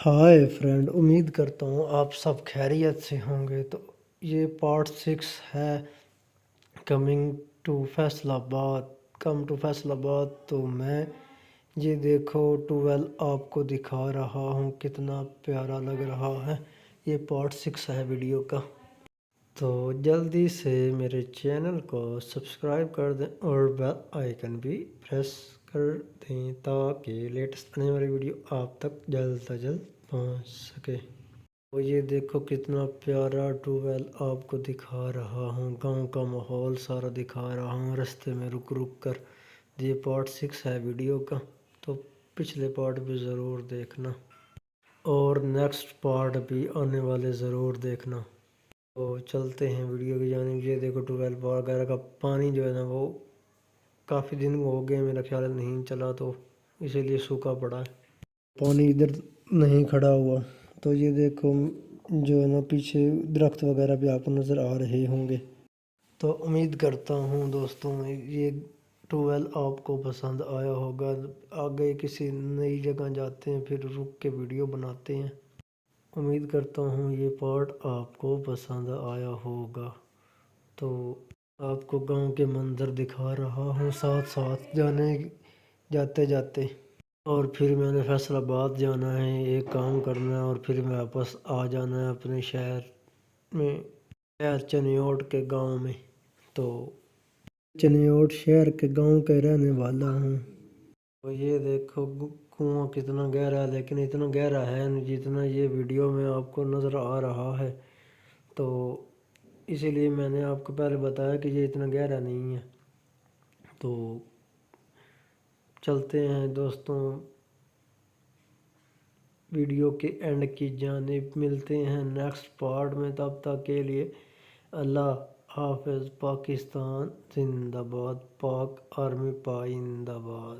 Hi friend, उम्मीद करता हूँ आप सब खैरियत से होंगे। तो ये पार्ट 6 है coming to Faisalabad. Come to Faisalabad. तो मैं ये देखो 12 आपको दिखा रहा हूँ, कितना प्यारा लग रहा है। ये पार्ट 6 है वीडियो का। तो जल्दी से मेरे चैनल को सब्सक्राइब कर दें और बेल आइकन भी प्रेस कर दें ताकि लेटेस्ट आने वाली वीडियो आप तक जल्द से जल्द पहुंच सके। तो ये देखो कितना प्यारा 12 आपको दिखा रहा हूँ। गांव का माहौल सारा दिखा रहा हूँ रास्ते में रुक रुक कर। ये पार्ट 6 है वीडियो का, तो पिछले पार्ट भी ज़रूर देखना और नेक्स्ट पार्ट भी आने वाले ज़रूर देखना। तो चलते हैं वीडियो की जानिब। ये देखो 12 वगैरह का पानी जो है ना, वो काफ़ी दिन हो गए मेरा ख्याल नहीं चला, तो इसीलिए सूखा पड़ा है, पानी इधर नहीं खड़ा हुआ। तो ये देखो जो है ना, पीछे दरख्त वगैरह भी आपको नज़र आ रहे होंगे। तो उम्मीद करता हूँ दोस्तों ये 12 आपको पसंद आया होगा। आगे किसी नई जगह जाते हैं, फिर रुक के वीडियो बनाते हैं। उम्मीद करता हूँ ये पार्ट आपको पसंद आया होगा। तो आपको गांव के मंजर दिखा रहा हूँ साथ साथ जाते जाते। और फिर मैंने फैसलाबाद जाना है, एक काम करना है और फिर वापस आ जाना है अपने शहर में, शहर चनियोट के गांव में। तो चनियोट शहर के गांव के रहने वाला हूँ। तो ये देखो कुआं कितना गहरा है, लेकिन इतना गहरा है नहीं जितना ये वीडियो में आपको नज़र आ रहा है। तो इसीलिए मैंने आपको पहले बताया कि ये इतना गहरा नहीं है। तो चलते हैं दोस्तों वीडियो के एंड की जानिब। मिलते हैं नेक्स्ट पार्ट में, तब तक के लिए अल्लाह हाफिज़। पाकिस्तान जिंदाबाद, पाक आर्मी पाइंदाबाद।